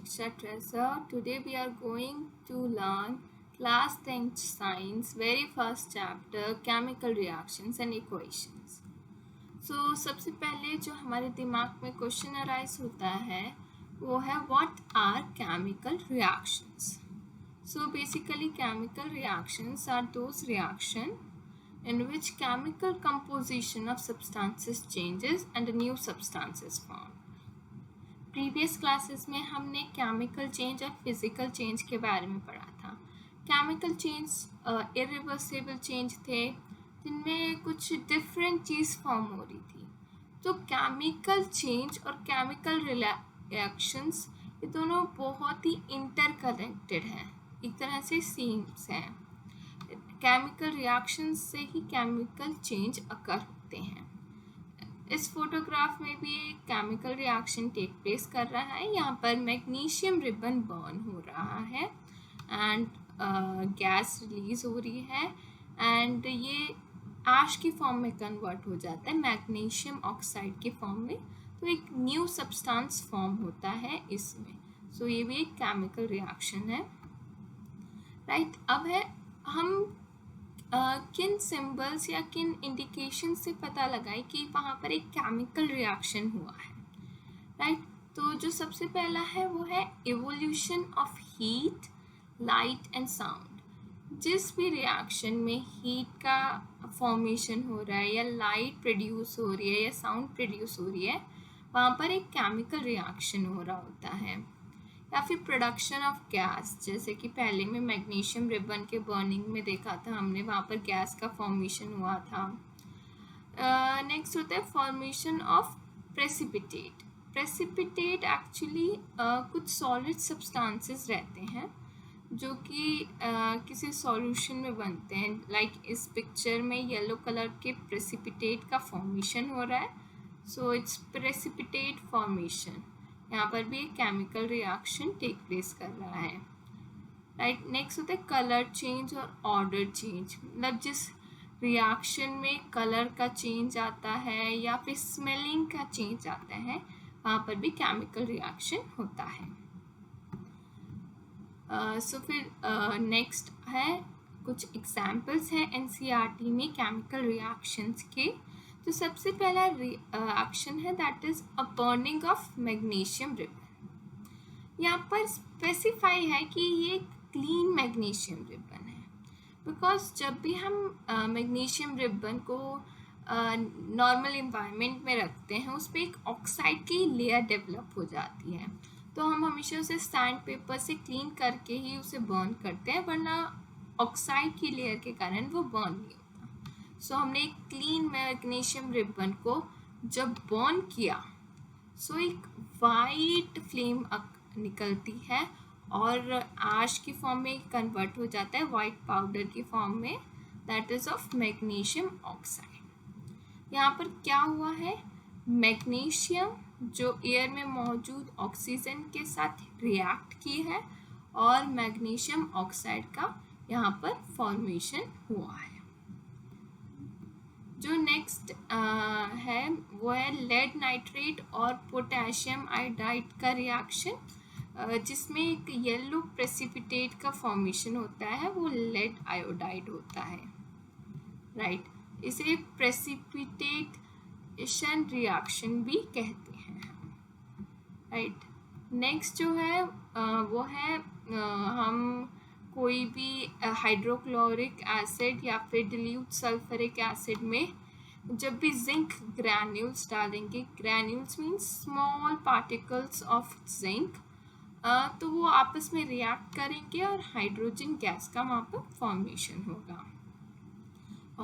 Shiksha Treasure. Today we are going to learn class 10th science very first chapter chemical reactions and equations. So सबसे पहले जो हमारे दिमाग में question arise होता है वो है what are chemical reactions. So basically chemical reactions are those reactions in which chemical composition of substances changes and a new substance is formed. Previous classes में हमने केमिकल चेंज और फिजिकल चेंज के बारे में पढ़ा था. केमिकल चेंज इरिवर्सिबल चेंज थे जिनमें कुछ डिफरेंट चीज़ फॉर्म हो रही थी. तो केमिकल चेंज और केमिकल रिएक्शंस ये दोनों बहुत ही इंटरकनेक्टेड हैं, एक तरह से सीम्स हैं. केमिकल रिएक्शंस से ही केमिकल चेंज अकर होते हैं. इस फोटोग्राफ में भी एक केमिकल रिएक्शन टेक प्लेस कर रहा है. यहाँ पर मैग्नीशियम रिबन बर्न हो रहा है एंड गैस रिलीज हो रही है एंड ये ऐश की फॉर्म में कन्वर्ट हो जाता है मैग्नीशियम ऑक्साइड के फॉर्म में. तो एक न्यू सब्सटेंस फॉर्म होता है इसमें. सो ये भी एक केमिकल रिएक्शन है, राइट. अब है हम किन सिंबल्स या किन इंडिकेशन से पता लगाए कि वहाँ पर एक केमिकल रिएक्शन हुआ है, राइट. तो जो सबसे पहला है वो है evolution of heat, light and sound. जिस भी रिएक्शन में हीट का फॉर्मेशन हो रहा है या लाइट प्रोड्यूस हो रही है या साउंड प्रोड्यूस हो रही है वहाँ पर एक केमिकल रिएक्शन हो रहा होता है. या फिर प्रोडक्शन ऑफ गैस, जैसे कि पहले में मैग्नीशियम रिबन के बर्निंग में देखा था हमने, वहाँ पर गैस का फॉर्मेशन हुआ था. नेक्स्ट होता है formation of precipitate. Precipitate actually कुछ सॉलिड सब्सटेंसेस रहते हैं जो कि किसी सॉल्यूशन में बनते हैं. लाइक इस पिक्चर में येलो कलर के प्रेसिपिटेट का फॉर्मेशन हो रहा है. So it's precipitate formation. यहाँ पर भी एक केमिकल रिएक्शन टेक प्लेस कर रहा है, राइट. नेक्स्ट होता है कलर चेंज और ऑर्डर चेंज. मतलब जिस रिएक्शन में कलर का चेंज आता है या फिर स्मेलिंग का चेंज आता है वहाँ पर भी केमिकल रिएक्शन होता है. सो फिर नेक्स्ट है कुछ एग्जाम्पल्स हैं एनसीईआरटी में केमिकल रिएक्शंस के. तो सबसे पहला रिएक्शन है that is a burning of magnesium ribbon. यहाँ पर स्पेसिफाई है कि ये क्लीन मैग्नीशियम रिबन है बिकॉज जब भी हम मैग्नीशियम रिबन को नॉर्मल इन्वायरमेंट में रखते हैं उस पर एक ऑक्साइड की लेयर डेवलप हो जाती है. तो हम हमेशा उसे सैंड पेपर से क्लीन करके ही उसे बर्न करते हैं, वरना ऑक्साइड की लेयर के कारण वो बर्न नहीं होता. सो हमने एक क्लीन मैग्नीशियम रिबन को जब बर्न किया सो एक वाइट फ्लेम निकलती है और ऐश की फॉर्म में कन्वर्ट हो जाता है वाइट पाउडर की फॉर्म में, that is of magnesium oxide. यहाँ पर क्या हुआ है, मैग्नीशियम जो एयर में मौजूद ऑक्सीजन के साथ रिएक्ट की है और मैग्नीशियम ऑक्साइड का यहाँ पर फॉर्मेशन हुआ है. जो नेक्स्ट है वो है लेड नाइट्रेट और पोटेशियम आयोडाइड का रिएक्शन, जिसमेम एक येलो प्रेसिपिटेट का फॉर्मेशन होता है, वो लेड आयोडाइड होता है, राइट. इसे प्रेसिपिटेशन रिएक्शन भी कहते हैं, राइट. नेक्स्ट जो है वो है हम कोई भी हाइड्रोक्लोरिक एसिड या फिर डिल्यूट सल्फ्यूरिक एसिड में जब भी जिंक ग्रैन्यूल्स डालेंगे, granules means small particles of zinc, तो वो आपस में रिएक्ट करेंगे और हाइड्रोजन गैस का वहाँ पर फॉर्मेशन होगा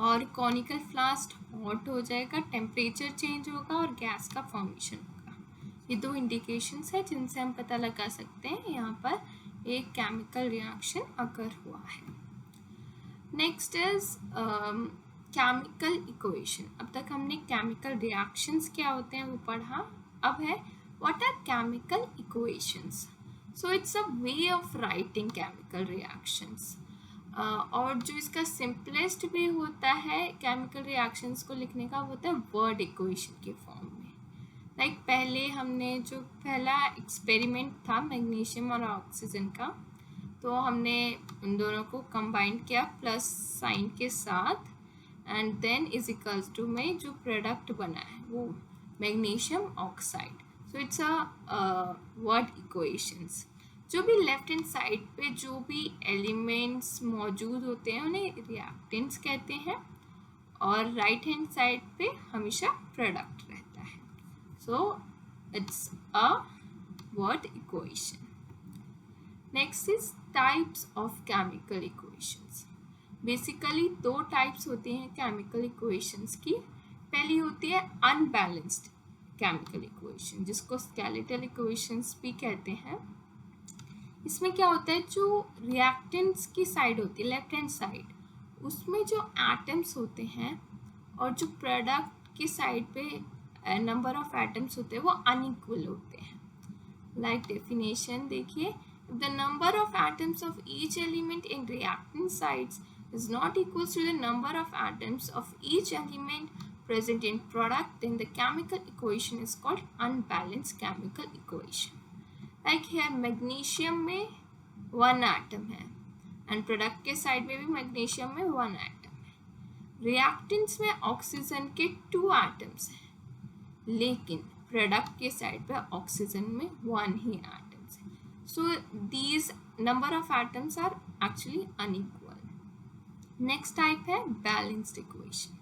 और कॉनिकल फ्लास्क हॉट हो जाएगा, टेम्परेचर चेंज होगा और गैस का फॉर्मेशन होगा. ये दो इंडिकेशंस है जिनसे हम पता लगा सकते हैं यहाँ पर एक केमिकल रिएक्शन अकर हुआ है. Next is chemical equation. अब तक हमने केमिकल रिएक्शंस क्या होते हैं वो पढ़ा. अब है what are chemical equations. So it's a way of writing chemical reactions और जो इसका सिंपलेस्ट वे होता है केमिकल रिएक्शंस को लिखने का वो होता है वर्ड इक्वेशन के फॉर्म में. लाइक पहले हमने जो पहला एक्सपेरिमेंट था मैग्नीशियम और ऑक्सीजन का, तो हमने उन दोनों को कंबाइन किया प्लस साइन के साथ, and then is equals to में जो प्रोडक्ट बना है वो magnesium oxide. So it's a word equations. जो भी लेफ्ट हैंड साइड पे जो भी एलिमेंट्स मौजूद होते हैं उन्हें रिएक्टेंट्स कहते हैं, और राइट हैंड साइड पे हमेशा प्रोडक्ट रहता है। सो it's a word equation. Next is types of chemical equations. Basically दो टाइप्स होते हैं केमिकल इक्वेशंस की। पहली होती है अनबैलेंस्ड केमिकल इक्वेशन, जिसको स्केलेटल इक्वेशंस भी कहते हैं। इसमें क्या होता है, जो रिएक्टेंट्स की साइड होती है लेफ्ट हैंड साइड, उसमें जो एटम्स होते हैं और जो प्रोडक्ट की साइड पे नंबर ऑफ एटम्स होते हैं वो अनइक्वल होते हैं। लाइक डेफिनेशन देखिए, if the number of atoms of each element in reactant sides is not equal to the number of atoms of each element present in product, then the chemical equation is called unbalanced chemical equation. Like here magnesium में 1 atom है and product के side में भी magnesium में 1 atom है। reactants में oxygen के 2 atoms हैं, लेकिन product के side पे ऑक्सीजन में 1 ही atoms है। So these number of atoms are actually unequal. Next type है balanced equation.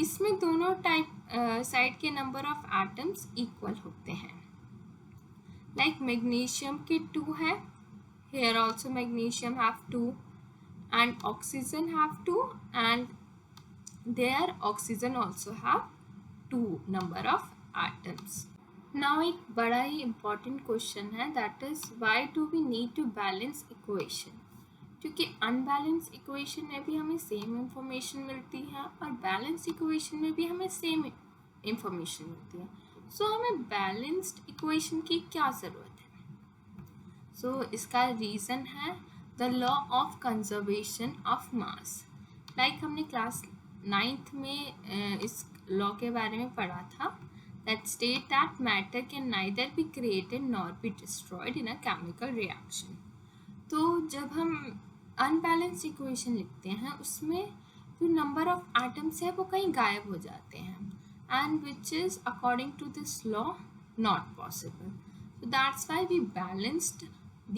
इसमें दोनों टाइप साइड के नंबर ऑफ एटम्स इक्वल होते हैं। लाइक मैग्नीशियम के 2 है, here also magnesium have 2 and oxygen have 2 and there oxygen also have 2 number of atoms. Now एक बड़ा ही इम्पॉर्टेंट क्वेश्चन है, that is why do we need to balance equation. क्योंकि unbalance equation में भी हमें सेम इंफॉर्मेशन मिलती है और बैलेंस इक्वेशन में भी हमें सेम इंफॉर्मेशन मिलती है। सो हमें बैलेंस्ड इक्वेशन की क्या ज़रूरत है। सो इसका रीज़न है the law of conservation of mass. Like हमने क्लास 9th में इस लॉ के बारे में पढ़ा था, that state that matter can neither be created nor be destroyed in a chemical reaction. तो जब हम अनबैलेंस इक्वेशन लिखते हैं उसमें जो नंबर ऑफ एटम्स है वो कहीं गायब हो जाते हैं, and which is according to this law not possible. So that's why we balanced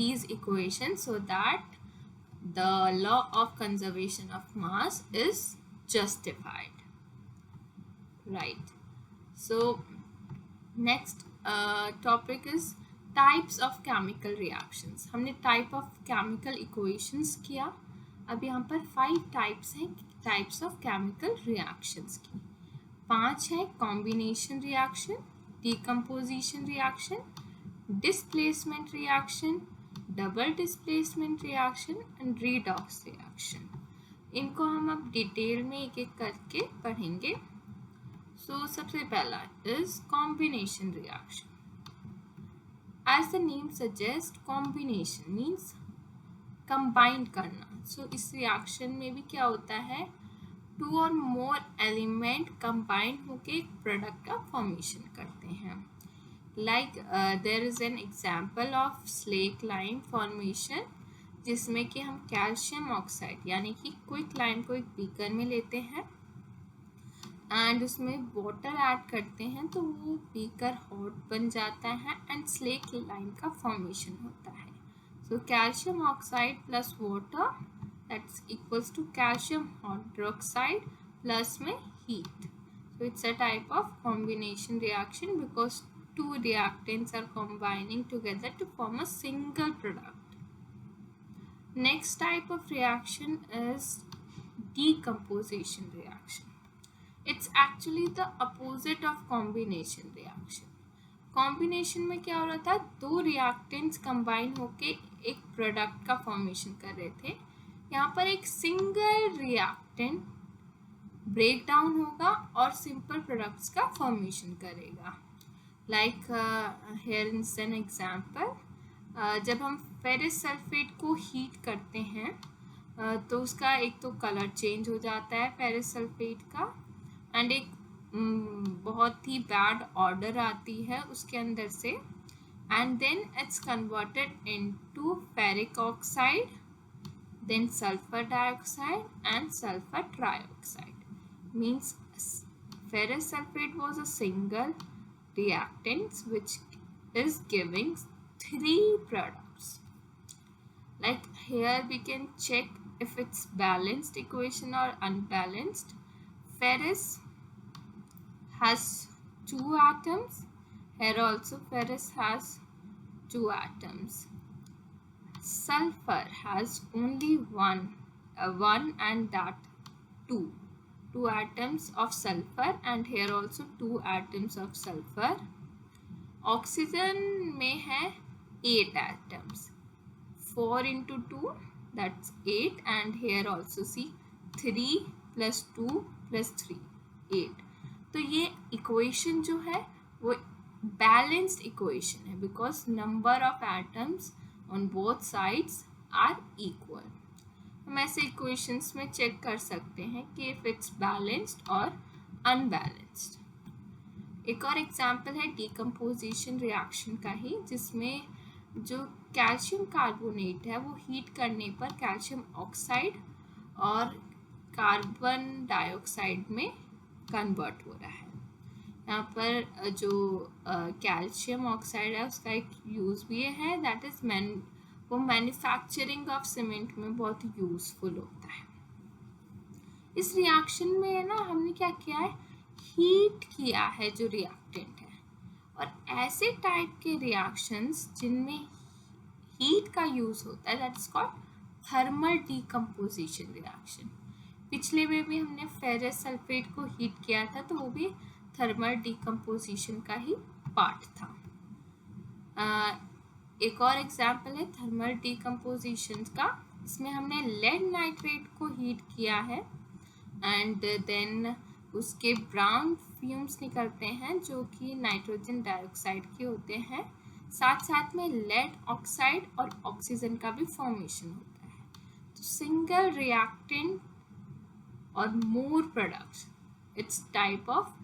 these equations so that the law of conservation of mass is justified, right? So next topic is types of chemical reactions. हमने type of chemical equations किया। अब यहाँ पर 5 types हैं types of chemical reactions की। 5 है combination reaction, decomposition reaction, displacement reaction, double displacement reaction and redox reaction. इनको हम अब डिटेल में एक एक करके पढ़ेंगे। So सबसे पहला is combination reaction. As the name suggests, combination means combine करना। So इस reaction में भी क्या होता है, 2 or more element combine होके एक product का formation करते हैं। Like there is an example of slake lime formation, जिसमें कि हम कैल्शियम ऑक्साइड यानी कि क्विक लाइम को एक बीकर में लेते हैं एंड उसमें वाटर ऐड करते हैं, तो वो बीकर हॉट बन जाता है एंड स्लेक लाइम का फॉर्मेशन होता है। So calcium oxide plus water that's equals to calcium hydroxide plus में heat. So it's a type of combination reaction because 2 reactants are combining together to form a single product. Next type of reaction is decomposition reaction. It's actually the opposite of combination reaction. Combination में क्या हो रहा था, 2 reactants combine होके एक product का formation कर रहे थे। यहाँ पर एक single reactant break down होगा और simple products का formation करेगा। Like here is an example. जब हम ferrous sulfate को heat करते हैं तो उसका एक तो कलर चेंज हो जाता है ferrous sulfate का, एंड एक बहुत ही बैड ऑर्डर आती है उसके अंदर से, and then it's converted into ferric oxide, then sulfur dioxide and sulfur trioxide. Means ferrous sulfate was a single reactant which is giving three products. Like here we can check if it's balanced equation or unbalanced. Ferrous has two atoms. Here also ferrous has two atoms. Sulfur has only one and that two atoms of sulfur, and here also two atoms of sulfur. Oxygen में है 8 atoms, 4 into 2 that's 8, and here also see 3 plus 2 plus 3 8. तो ये equation जो है वो balanced equation है because number of atoms on both sides are equal. हम ऐसे equations में check कर सकते हैं कि if it's balanced or unbalanced. एक और एग्जाम्पल है decomposition reaction का ही, जिसमें जो कैल्शियम कार्बोनेट है वो हीट करने पर कैल्शियम ऑक्साइड और कार्बन डाइऑक्साइड में कन्वर्ट हो रहा है. यहाँ पर जो कैल्शियम ऑक्साइड है उसका एक यूज़ भी है, दैट इज़ वो मैन्युफैक्चरिंग ऑफ सीमेंट में बहुत यूज़फुल होता है. इस रिएक्शन में ना हमने क्या किया है, हीट किया है जो रिएक्टेंट है. और ऐसे टाइप के रिएक्शंस जिनमें हीट का यूज़ होता है that is called thermal decomposition reaction. पिछले में भी हमने फेरस सल्फेट को हीट किया था तो वो भी थर्मल डीकम्पोजिशन का ही पार्ट था. एक और एग्जाम्पल है थर्मल डीकम्पोजिशन का, इसमें हमने लेड नाइट्रेट को हीट किया है एंड देन उसके ब्राउन फ्यूम्स निकलते हैं जो कि नाइट्रोजन डाइऑक्साइड के होते हैं. साथ साथ में लेड ऑक्साइड और ऑक्सीजन का भी फॉर्मेशन होता है. तो सिंगल रिएक्टेंट और more products, it's type of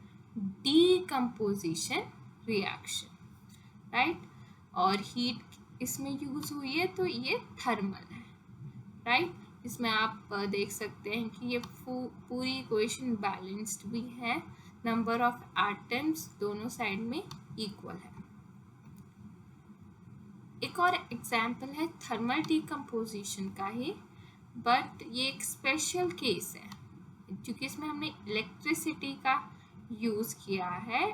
decomposition reaction, right? और हीट इसमें यूज हुई है तो ये थर्मल है, राइट? इसमें आप देख सकते हैं कि ये पूरी इक्वेशन बैलेंस्ड भी है, नंबर ऑफ एटम्स दोनों साइड में इक्वल है. एक और एग्जाम्पल है थर्मल डीकम्पोजिशन का ही, बट ये एक स्पेशल केस है क्योंकि इसमें हमने इलेक्ट्रिसिटी का यूज़ किया है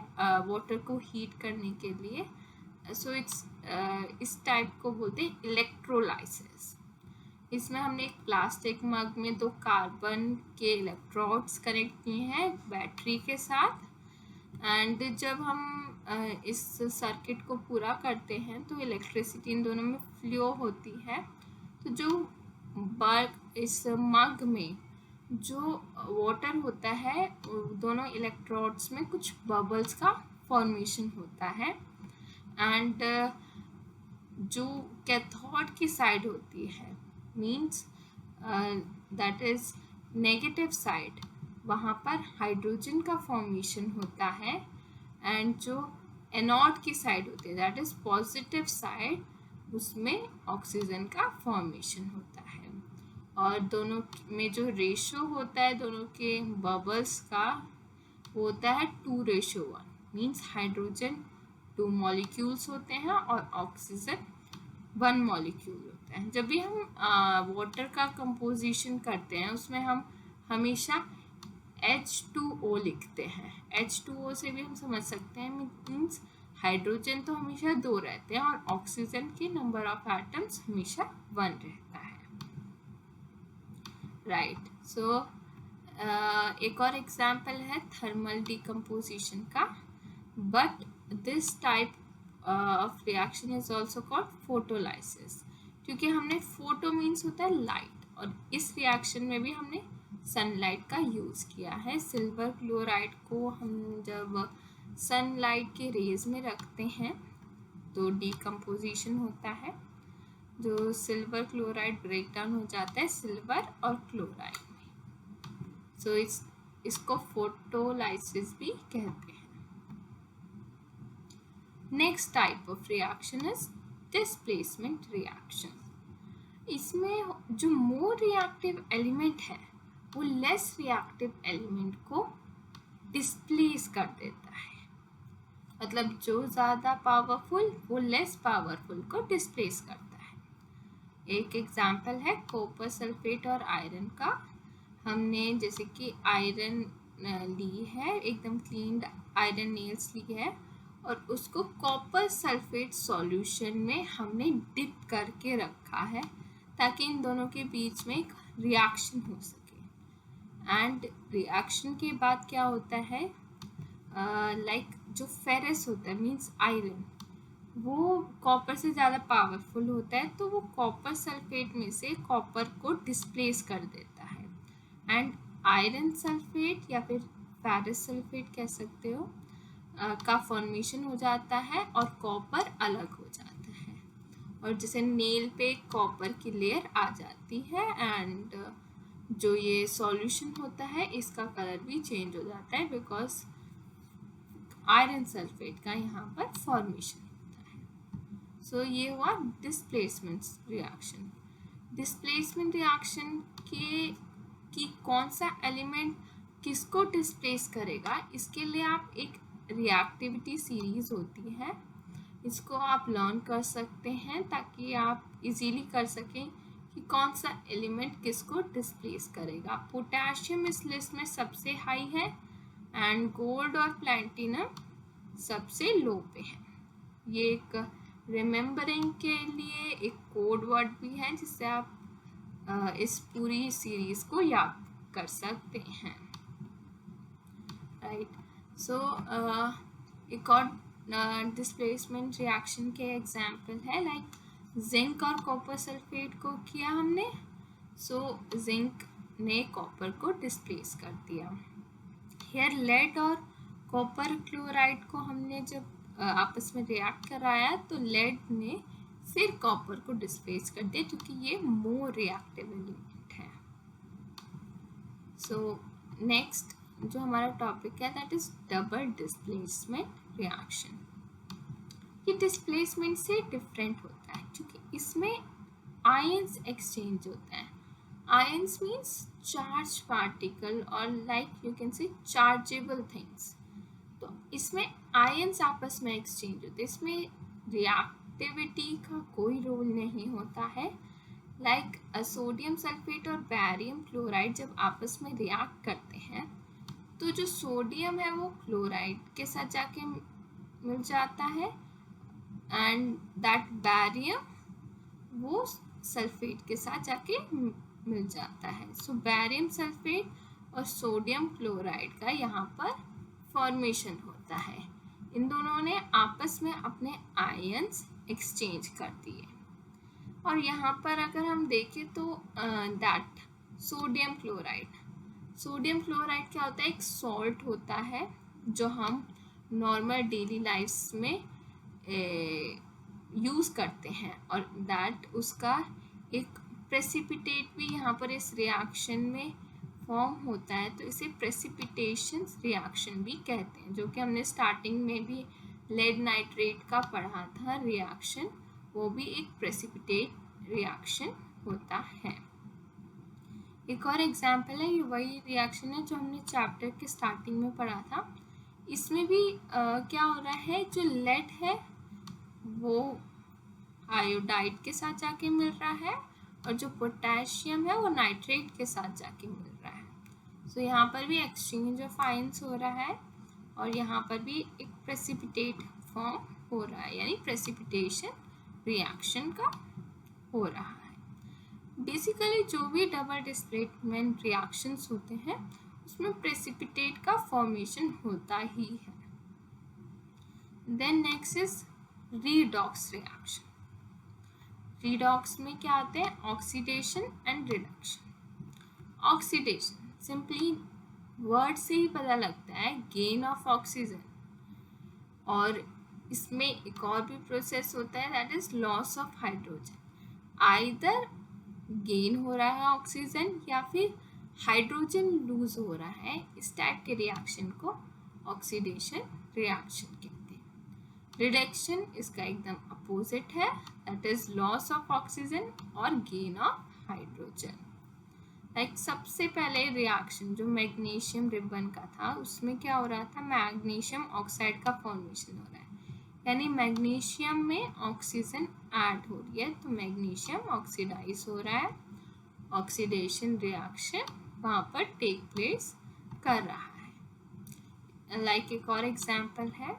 वाटर को हीट करने के लिए. सो इट्स इस टाइप को बोलते हैं इलेक्ट्रोलाइसिस. इसमें हमने एक प्लास्टिक मग में 2 कार्बन के इलेक्ट्रोड्स कनेक्ट किए हैं बैटरी के साथ, एंड जब हम इस सर्किट को पूरा करते हैं तो इलेक्ट्रिसिटी इन दोनों में फ्लो होती है. तो जो इस मग में जो वाटर होता है दोनों इलेक्ट्रोड्स में कुछ बबल्स का फॉर्मेशन होता है, एंड जो कैथोड की साइड होती है means that is negative side, वहाँ पर हाइड्रोजन का फॉर्मेशन होता है, एंड जो एनोड की साइड होती है दैट इज पॉजिटिव साइड, उसमें ऑक्सीजन का फॉर्मेशन होता है. और दोनों में जो रेशो होता है दोनों के बबल्स का होता है 2:1, मीन्स हाइड्रोजन 2 मॉलिक्यूल्स होते हैं और ऑक्सीजन 1 मॉलिक्यूल होता है. जब भी हम वाटर का कंपोजिशन करते हैं उसमें हम हमेशा H2O लिखते हैं. H2O से भी हम समझ सकते हैं मीन्स हाइड्रोजन तो हमेशा 2 रहते हैं और ऑक्सीजन के नंबर ऑफ एटम्स हमेशा 1 रहता है, राइट? सो एक और एग्जाम्पल है थर्मल डीकम्पोजिशन का, but this type of reaction is also called photolysis, क्योंकि हमने फोटो मीन्स होता है लाइट, और इस रिएक्शन में भी हमने सनलाइट का यूज़ किया है. सिल्वर क्लोराइड को हम जब सनलाइट के रेज में रखते हैं तो डीकम्पोजिशन होता है, जो सिल्वर क्लोराइड ब्रेक डाउन हो जाता है सिल्वर और क्लोराइड में. सो इट्स इसको फोटोलाइसिस भी कहते हैं। Next type of reaction is displacement reaction. इसमें जो मोर रिएक्टिव एलिमेंट है वो लेस रिएक्टिव एलिमेंट को डिस्प्लेस कर देता है। मतलब जो ज़्यादा पावरफुल वो लेस पावरफुल को डिस्प्लेस करता है। एक एग्जाम्पल है कॉपर सल्फेट और आयरन का। हमने जैसे कि आयरन ली है, एकदम क्लीन आयरन नेल्स ली है और उसको कॉपर सल्फेट सॉल्यूशन में हमने डिप करके रखा है ताकि इन दोनों के बीच में एक रिएक्शन हो सके। एंड रिएक्शन के बाद क्या होता है, जो फेरस होता है मीन्स आयरन, वो कॉपर से ज़्यादा पावरफुल होता है, तो वो कॉपर सल्फेट में से कॉपर को डिस्प्लेस कर देता है एंड आयरन सल्फेट या फिर फेरस सल्फेट कह सकते हो का फॉर्मेशन हो जाता है और कॉपर अलग हो जाता है। और जैसे नेल पे कॉपर की लेयर आ जाती है एंड जो ये सॉल्यूशन होता है इसका कलर भी चेंज हो जाता है बिकॉज आयरन सल्फेट का यहाँ पर फॉर्मेशन होता है। सो ये हुआ डिस्प्लेसमेंट रिएक्शन। डिस्प्लेसमेंट रिएक्शन कि कौन सा एलिमेंट किसको डिस्प्लेस करेगा, इसके लिए आप एक रिएक्टिविटी सीरीज होती है, इसको आप लर्न कर सकते हैं ताकि आप इजीली कर सकें कि कौन सा एलिमेंट किसको डिस्प्लेस करेगा। पोटेशियम इस लिस्ट में सबसे हाई है एंड गोल्ड और प्लैटिनम सबसे लो पे है। ये एक रिमेम्बरिंग के लिए एक कोड वर्ड भी है जिससे आप इस पूरी सीरीज को याद कर सकते हैं, राइट। सो एक और डिस्प्लेसमेंट रिएक्शन के एग्जाम्पल है लाइक जिंक और कॉपर सल्फेट को किया हमने, सो जिंक ने कॉपर को डिस्प्लेस कर दिया। हेयर लेड और कॉपर क्लोराइड को हमने जब आपस में रिएक्ट कराया तो लेड ने फिर कॉपर को डिस्प्लेस कर दिया क्योंकि ये मोर रिएक्टिव एलिमेंट है। सो नेक्स्ट जो हमारा टॉपिक है that is double displacement reaction. ये डिस्प्लेसमेंट से डिफरेंट होता है क्योंकि इसमें आयंस एक्सचेंज होता है। आयंस मीन्स चार्ज पार्टिकल और like you can say chargeable things. तो इसमें आयंस आपस में एक्सचेंज होते हैं, इसमें रिएक्टिविटी का कोई रोल नहीं होता है। लाइक सोडियम सल्फेट और बैरियम क्लोराइड जब आपस में रिएक्ट करते हैं तो जो सोडियम है वो क्लोराइड के साथ जाके मिल जाता है एंड दैट बैरियम वो सल्फेट के साथ जाके मिल जाता है। सो बैरियम सल्फेट और सोडियम क्लोराइड का यहाँ पर फॉर्मेशन होता है। इन दोनों ने आपस में अपने आयंस एक्सचेंज कर दिए। और यहाँ पर अगर हम देखें तो दैट सोडियम क्लोराइड क्या होता है, एक सॉल्ट होता है जो हम नॉर्मल डेली लाइफ्स में यूज़ करते हैं और दैट उसका एक प्रेसिपिटेट भी यहाँ पर इस रिएक्शन में फॉर्म होता है, तो इसे प्रेसिपिटेशन रिएक्शन भी कहते हैं, जो कि हमने स्टार्टिंग में भी लेड नाइट्रेट का पढ़ा था रिएक्शन, वो भी एक प्रेसिपिटेट रिएक्शन होता है। एक और एग्जाम्पल है, ये वही रिएक्शन है जो हमने चैप्टर के स्टार्टिंग में पढ़ा था। इसमें भी क्या हो रहा है, जो लेड है वो आयोडाइड के साथ जाके मिल रहा है और जो पोटेशियम है वो नाइट्रेट के साथ जाके मिल रहा है। सो यहाँ पर भी एक्सचेंज ऑफ आयंस हो रहा है और यहाँ पर भी एक प्रेसिपिटेट फॉर्म हो रहा है, यानी प्रेसिपिटेशन रिएक्शन का हो रहा है। बेसिकली जो भी डबल डिस्प्लेसमेंट रिएक्शंस होते हैं उसमें प्रेसिपिटेट का फॉर्मेशन होता ही है। Then next is redox reaction. Redox में क्या आते हैं, oxidation and reduction. Oxidation simply word से ही पता लगता है, गेन ऑफ ऑक्सीजन, और इसमें एक और भी प्रोसेस होता है that is loss of hydrogen. Either gain हो रहा है ऑक्सीजन या फिर हाइड्रोजन लूज हो रहा है, इस टाइप के रिएक्शन को ऑक्सीडेशन रिएक्शन कहते हैं। रिडक्शन इसका एकदम अपोजिट है, that is loss of oxygen और गेन ऑफ हाइड्रोजन। लाइक सबसे पहले रिएक्शन जो मैग्नीशियम रिबन का था, उसमें क्या हो रहा था, मैग्नीशियम ऑक्साइड का फॉर्मेशन हो रहा है, यानी मैग्नीशियम में ऑक्सीजन ऐड हो रही है, तो मैग्नीशियम ऑक्सीडाइज हो रहा है, ऑक्सीडेशन रिएक्शन वहाँ पर टेक प्लेस कर रहा है। लाइक एक और एग्जांपल है,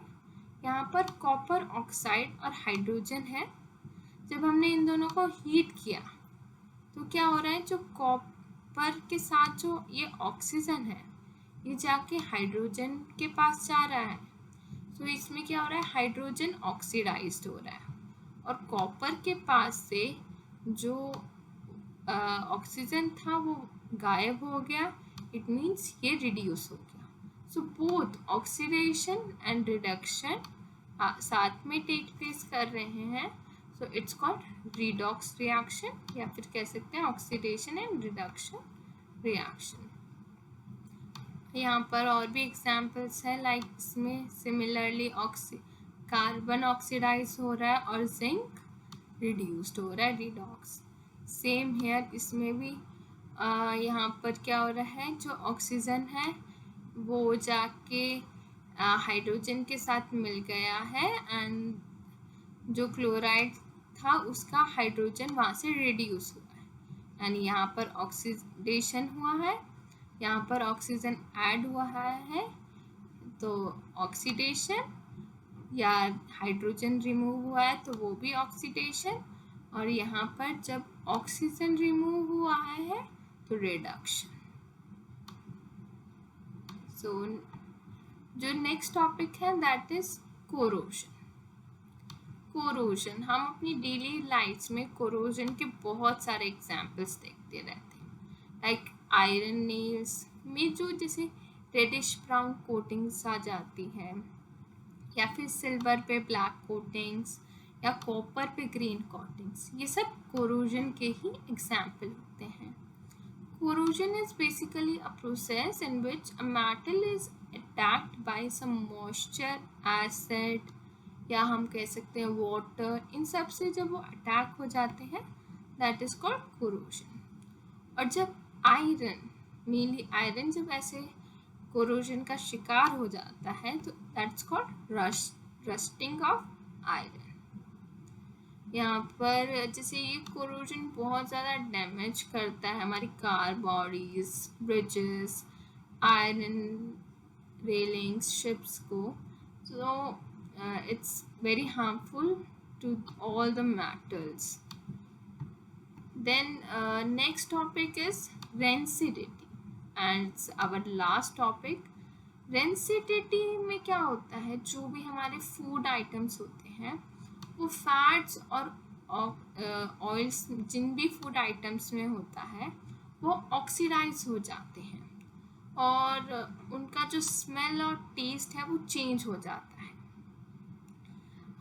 यहाँ पर कॉपर ऑक्साइड और हाइड्रोजन है, जब हमने इन दोनों को हीट किया तो क्या हो रहा है, जो कॉपर के साथ जो ये ऑक्सीजन है ये जाके हाइड्रोजन के पास जा रहा है, तो इसमें क्या हो रहा है, हाइड्रोजन ऑक्सीडाइज्ड हो रहा है और कॉपर के पास से जो ऑक्सीजन था वो गायब हो गया, इट मीन्स ये रिड्यूस हो गया। So both oxidation and reduction साथ में टेक प्लेस कर रहे हैं, so it's called redox reaction या फिर कह सकते हैं ऑक्सीडेशन एंड रिडक्शन रिएक्शन। यहाँ पर और भी एग्जांपल्स है, लाइक इसमें सिमिलरली कार्बन ऑक्सीडाइज हो रहा है और जिंक रिड्यूस्ड हो रहा है, रिडॉक्स। सेम हेयर, इसमें भी यहाँ पर क्या हो रहा है, जो ऑक्सीजन है वो जाके हाइड्रोजन के साथ मिल गया है एंड जो क्लोराइड था उसका हाइड्रोजन वहाँ से रिड्यूस हुआ है, यानी यहाँ पर ऑक्सीडेशन हुआ है, यहाँ पर ऑक्सीजन ऐड हुआ है, तो ऑक्सीडेशन, या हाइड्रोजन रिमूव हुआ है तो वो भी ऑक्सीडेशन, और यहाँ पर जब ऑक्सीजन रिमूव हुआ है तो रिडक्शन। सो जो नेक्स्ट टॉपिक है दैट इज कोरोजन। कोरोजन, हम अपनी डेली लाइफ में कोरोजन के बहुत सारे एग्जाम्पल्स देखते रहते हैं, लाइक आयरन नेल्स में जो जैसे रेडिश ब्राउन कोटिंग्स आ जाती है, या फिर सिल्वर पे ब्लैक कोटिंग्स या कॉपर पे ग्रीन कोटिंग्स, ये सब कोरोजन के ही एग्जाम्पल होते हैं। Corrosion is basically a process in which a metal is attacked by some moisture, acid या हम कह सकते हैं water, इन सब से जब वो अटैक हो जाते हैं that is called corrosion। और जब आयरन, मेनली आयरन जब ऐसे corrosion का शिकार हो जाता है तो that's called rusting of iron। यहाँ पर जैसे ये कोरोजन बहुत ज़्यादा डैमेज करता है हमारी car bodies, bridges, iron railings, ships को, so it's very harmful to all the metals। Then next topic is rancidity and it's our last topic। rancidity में क्या होता है, जो भी हमारे फूड आइटम्स होते हैं वो फैट्स और ऑयल्स जिन भी फूड आइटम्स में होता है वो ऑक्सीडाइज हो जाते हैं और उनका जो स्मेल और टेस्ट है वो चेंज हो जाता है।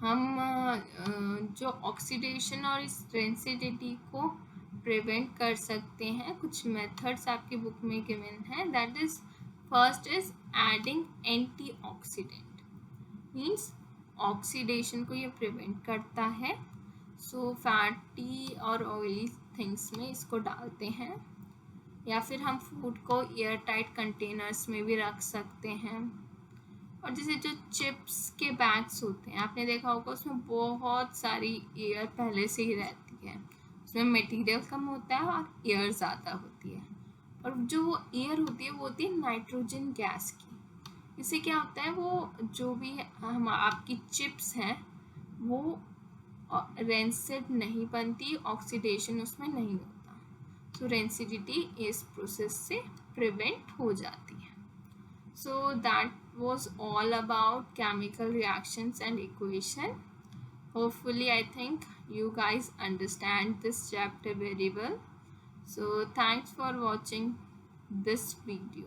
हम जो ऑक्सीडेशन और इस रेंसिडिटी को प्रिवेंट कर सकते हैं, कुछ मेथड्स आपकी बुक में गिवन है, that is first is adding antioxidant, means oxidation को ये प्रिवेंट करता है, सो फैटी और ऑयली थिंग्स में इसको डालते हैं, या फिर हम फूड को एयर टाइट कंटेनर्स में भी रख सकते हैं। और जैसे जो चिप्स के बैग्स होते हैं आपने देखा होगा उसमें बहुत सारी एयर पहले से ही रहती है, उसमें मटेरियल कम होता है और एयर ज़्यादा होती है, और जो वो एयर होती है वो होती है नाइट्रोजन गैस की। इससे क्या होता है, वो जो भी हम आपकी चिप्स हैं वो रेंसिड नहीं बनती, ऑक्सीडेशन उसमें नहीं होता, सो रेंसिडिटी इस प्रोसेस से प्रिवेंट हो जाती है। So that was all about chemical reactions and equation. Hopefully I think you guys understand this chapter very well. So thanks for watching this video.